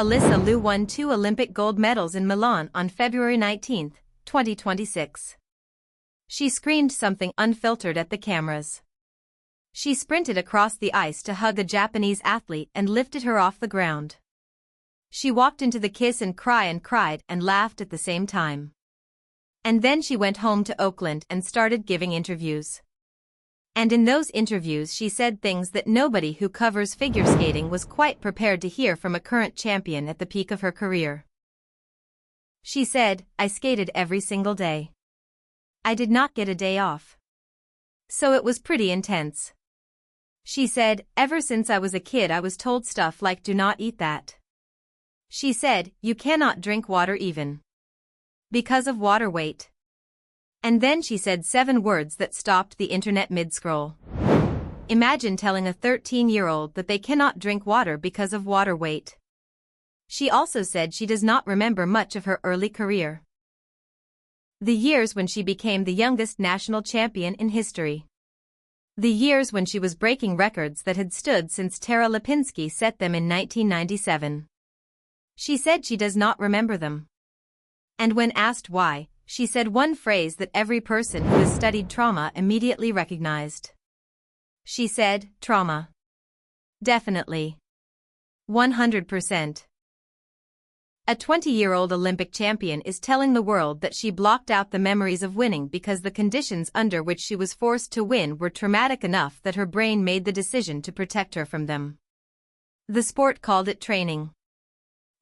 Alysa Liu won 2 Olympic gold medals in Milan on February 19, 2026. She screamed something unfiltered at the cameras. She sprinted across the ice to hug a Japanese athlete and lifted her off the ground. She walked into the kiss and cried and laughed at the same time. And then she went home to Oakland and started giving interviews. And in those interviews she said things that nobody who covers figure skating was quite prepared to hear from a current champion at the peak of her career. She said, "I skated every single day. I did not get a day off. So it was pretty intense." She said, "Ever since I was a kid I was told stuff like do not eat that." She said, "You cannot drink water even. Because of water weight." And then she said 7 words that stopped the internet mid-scroll. Imagine telling a 13-year-old that they cannot drink water because of water weight. She also said she does not remember much of her early career. The years when she became the youngest national champion in history. The years when she was breaking records that had stood since Tara Lipinski set them in 1997. She said she does not remember them. And when asked why, she said one phrase that every person who has studied trauma immediately recognized. She said, "Trauma. Definitely. 100%. A 20-year-old Olympic champion is telling the world that she blocked out the memories of winning because the conditions under which she was forced to win were traumatic enough that her brain made the decision to protect her from them. The sport called it training.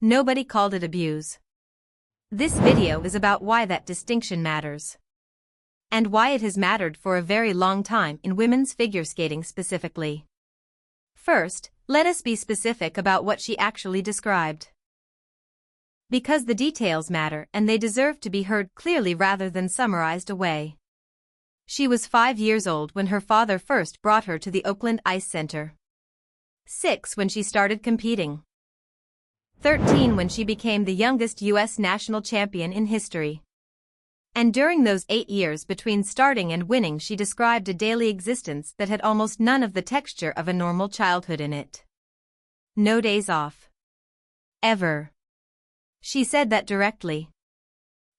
Nobody called it abuse." This video is about why that distinction matters. And why it has mattered for a very long time in women's figure skating specifically. First, let us be specific about what she actually described. Because the details matter and they deserve to be heard clearly rather than summarized away. She was 5 years old when her father first brought her to the Oakland Ice Center. 6 when she started competing. 13 when she became the youngest U.S. national champion in history. And during those 8 years between starting and winning she described a daily existence that had almost none of the texture of a normal childhood in it. No days off. Ever. She said that directly.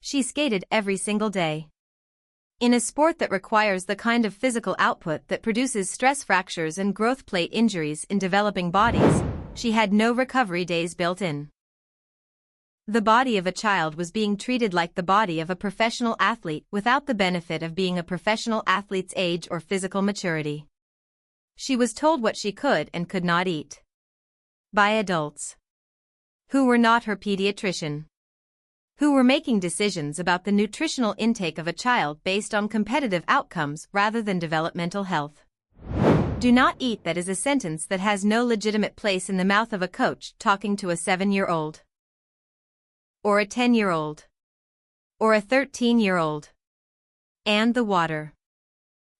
She skated every single day. In a sport that requires the kind of physical output that produces stress fractures and growth plate injuries in developing bodies, she had no recovery days built in. The body of a child was being treated like the body of a professional athlete without the benefit of being a professional athlete's age or physical maturity. She was told what she could and could not eat. By adults. Who were not her pediatrician. Who were making decisions about the nutritional intake of a child based on competitive outcomes rather than developmental health. "Do not eat" that is a sentence that has no legitimate place in the mouth of a coach talking to a 7-year-old. Or a 10-year-old. Or a 13-year-old. And the water.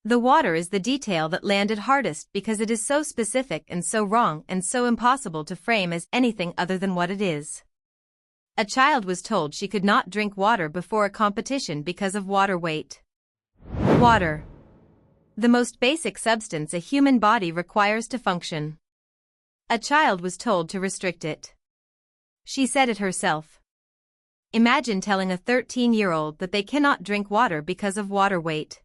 The water is the detail that landed hardest because it is so specific and so wrong and so impossible to frame as anything other than what it is. A child was told she could not drink water before a competition because of water weight. Water. The most basic substance a human body requires to function. A child was told to restrict it. She said it herself. Imagine telling a 13-year-old that they cannot drink water because of water weight.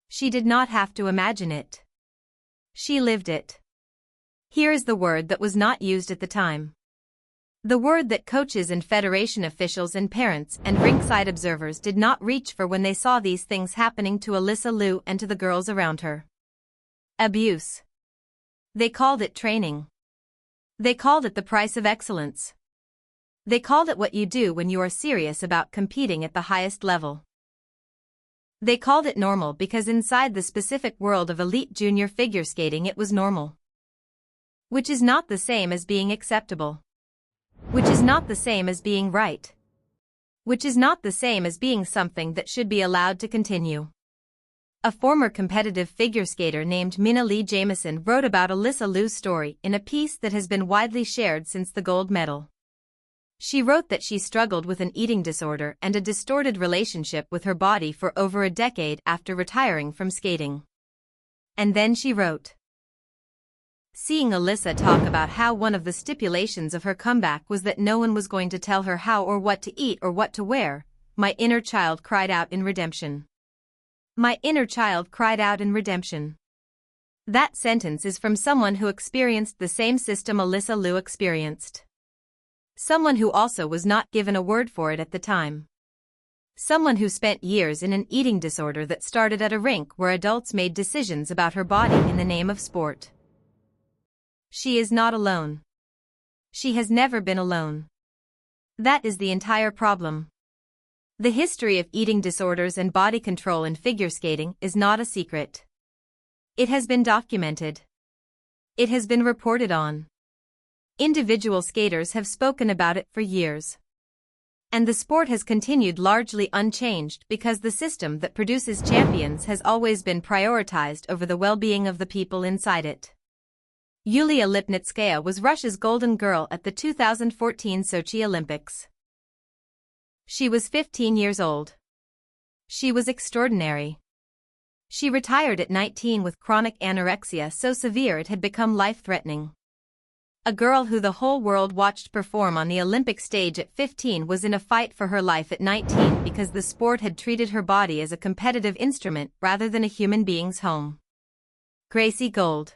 She did not have to imagine it. She lived it. Here is the word that was not used at the time. The word that coaches and federation officials and parents and rinkside observers did not reach for when they saw these things happening to Alysa Liu and to the girls around her. Abuse. They called it training. They called it the price of excellence. They called it what you do when you are serious about competing at the highest level. They called it normal because inside the specific world of elite junior figure skating it was normal. Which is not the same as being acceptable. Which is not the same as being right. Which is not the same as being something that should be allowed to continue. A former competitive figure skater named Mina Lee Jamieson wrote about Alysa Liu's story in a piece that has been widely shared since the gold medal. She wrote that she struggled with an eating disorder and a distorted relationship with her body for over a decade after retiring from skating. And then she wrote, Seeing Alysa talk about how one of the stipulations of her comeback was that no one was going to tell her how or what to eat or what to wear, my inner child cried out in redemption. My inner child cried out in redemption. That sentence is from someone who experienced the same system Alysa Liu experienced. Someone who also was not given a word for it at the time. Someone who spent years in an eating disorder that started at a rink where adults made decisions about her body in the name of sport. She is not alone. She has never been alone. That is the entire problem. The history of eating disorders and body control in figure skating is not a secret. It has been documented. It has been reported on. Individual skaters have spoken about it for years. And the sport has continued largely unchanged because the system that produces champions has always been prioritized over the well-being of the people inside it. Yulia Lipnitskaya was Russia's golden girl at the 2014 Sochi Olympics. She was 15 years old. She was extraordinary. She retired at 19 with chronic anorexia so severe it had become life-threatening. A girl who the whole world watched perform on the Olympic stage at 15 was in a fight for her life at 19 because the sport had treated her body as a competitive instrument rather than a human being's home. Gracie Gold.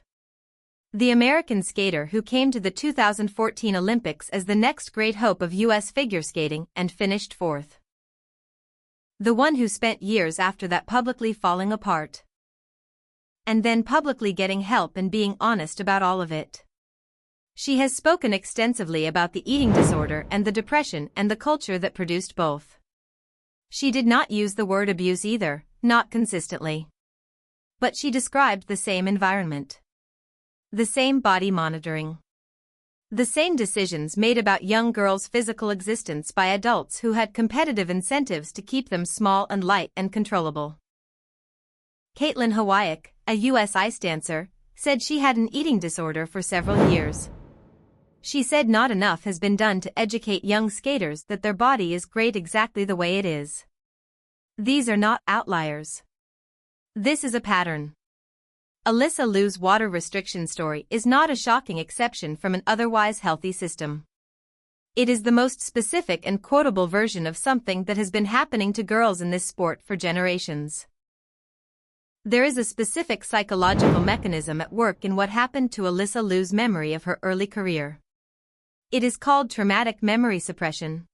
The American skater who came to the 2014 Olympics as the next great hope of U.S. figure skating and finished fourth. The one who spent years after that publicly falling apart. And then publicly getting help and being honest about all of it. She has spoken extensively about the eating disorder and the depression and the culture that produced both. She did not use the word abuse either, not consistently. But she described the same environment. The same body monitoring. The same decisions made about young girls' physical existence by adults who had competitive incentives to keep them small and light and controllable. Kaitlin Hawayek, a U.S. ice dancer, said she had an eating disorder for several years. She said not enough has been done to educate young skaters that their body is great exactly the way it is. These are not outliers. This is a pattern. Alysa Liu's water restriction story is not a shocking exception from an otherwise healthy system. It is the most specific and quotable version of something that has been happening to girls in this sport for generations. There is a specific psychological mechanism at work in what happened to Alysa Liu's memory of her early career. It is called traumatic memory suppression.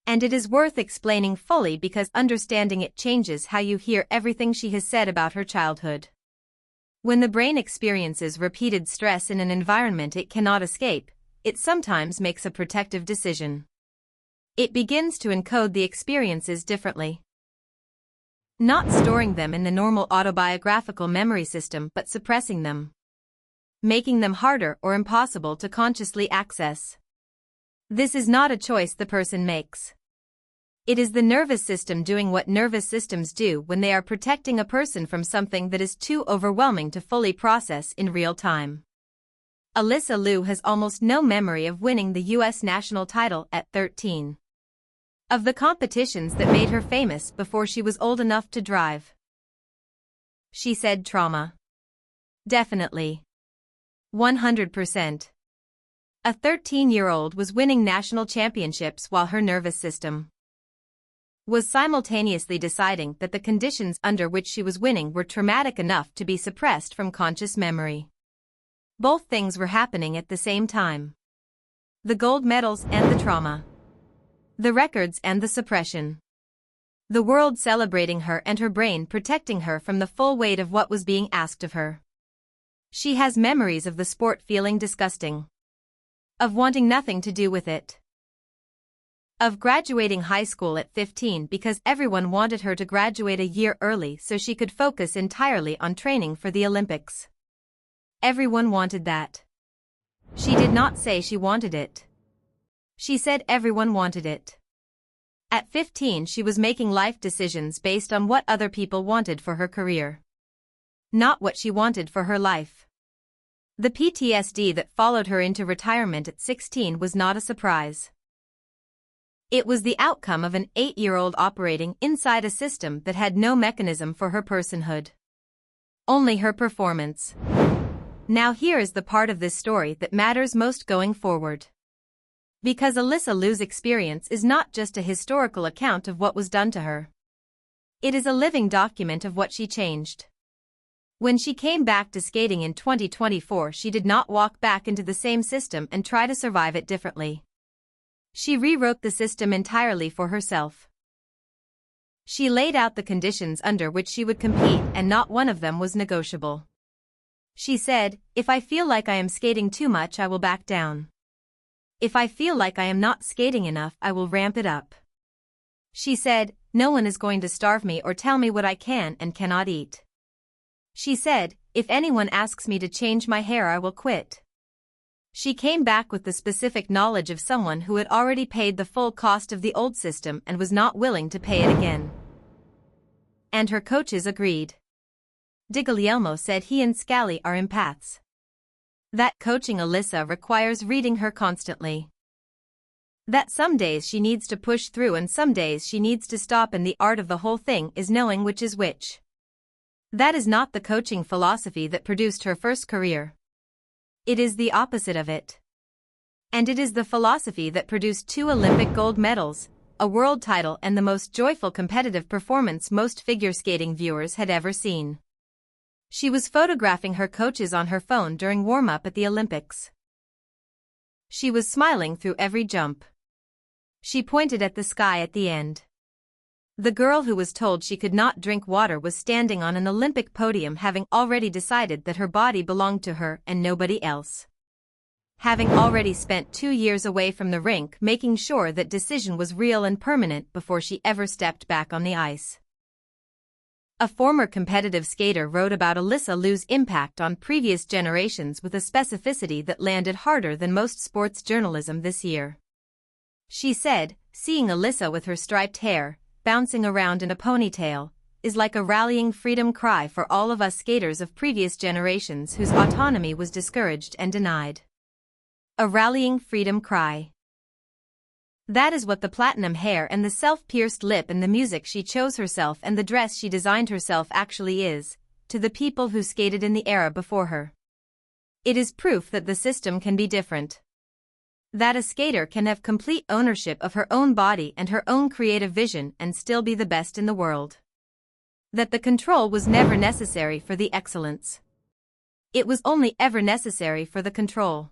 And it is worth explaining fully because understanding it changes how you hear everything she has said about her childhood. When the brain experiences repeated stress in an environment it cannot escape, it sometimes makes a protective decision. It begins to encode the experiences differently. Not storing them in the normal autobiographical memory system but suppressing them. Making them harder or impossible to consciously access. This is not a choice the person makes. It is the nervous system doing what nervous systems do when they are protecting a person from something that is too overwhelming to fully process in real time. Alysa Liu has almost no memory of winning the U.S. national title at 13. Of the competitions that made her famous before she was old enough to drive. She said trauma. Definitely. 100%. A 13-year-old was winning national championships while her nervous system was simultaneously deciding that the conditions under which she was winning were traumatic enough to be suppressed from conscious memory. Both things were happening at the same time. The gold medals and the trauma. The records and the suppression. The world celebrating her and her brain protecting her from the full weight of what was being asked of her. She has memories of the sport feeling disgusting. Of wanting nothing to do with it. Of graduating high school at 15 because everyone wanted her to graduate a year early so she could focus entirely on training for the Olympics. Everyone wanted that. She did not say she wanted it. She said everyone wanted it. At 15 she was making life decisions based on what other people wanted for her career. Not what she wanted for her life. The PTSD that followed her into retirement at 16 was not a surprise. It was the outcome of an 8-year-old operating inside a system that had no mechanism for her personhood. Only her performance. Now here is the part of this story that matters most going forward. Because Alysa Liu's experience is not just a historical account of what was done to her. It is a living document of what she changed. When she came back to skating in 2024, she did not walk back into the same system and try to survive it differently. She rewrote the system entirely for herself. She laid out the conditions under which she would compete, and not one of them was negotiable. She said, "If I feel like I am skating too much, I will back down. If I feel like I am not skating enough, I will ramp it up." She said, "No one is going to starve me or tell me what I can and cannot eat." She said, "If anyone asks me to change my hair, I will quit." She came back with the specific knowledge of someone who had already paid the full cost of the old system and was not willing to pay it again. And her coaches agreed. Di Guglielmo said he and Scally are empaths. That coaching Alysa requires reading her constantly. That some days she needs to push through and some days she needs to stop, and the art of the whole thing is knowing which is which. That is not the coaching philosophy that produced her first career. It is the opposite of it. And it is the philosophy that produced 2 Olympic gold medals, a world title, and the most joyful competitive performance most figure skating viewers had ever seen. She was photographing her coaches on her phone during warm-up at the Olympics. She was smiling through every jump. She pointed at the sky at the end. The girl who was told she could not drink water was standing on an Olympic podium, having already decided that her body belonged to her and nobody else. Having already spent 2 years away from the rink making sure that decision was real and permanent before she ever stepped back on the ice. A former competitive skater wrote about Alysa Liu's impact on previous generations with a specificity that landed harder than most sports journalism this year. She said, "Seeing Alysa with her striped hair, bouncing around in a ponytail, is like a rallying freedom cry for all of us skaters of previous generations whose autonomy was discouraged and denied. A rallying freedom cry." That is what the platinum hair and the self-pierced lip and the music she chose herself and the dress she designed herself actually is, to the people who skated in the era before her. It is proof that the system can be different. That a skater can have complete ownership of her own body and her own creative vision and still be the best in the world. That the control was never necessary for the excellence. It was only ever necessary for the control.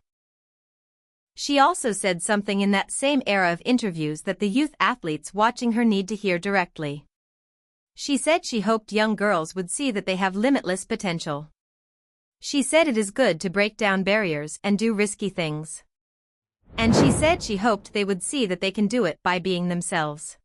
She also said something in that same era of interviews that the youth athletes watching her need to hear directly. She said she hoped young girls would see that they have limitless potential. She said it is good to break down barriers and do risky things. And she said she hoped they would see that they can do it by being themselves.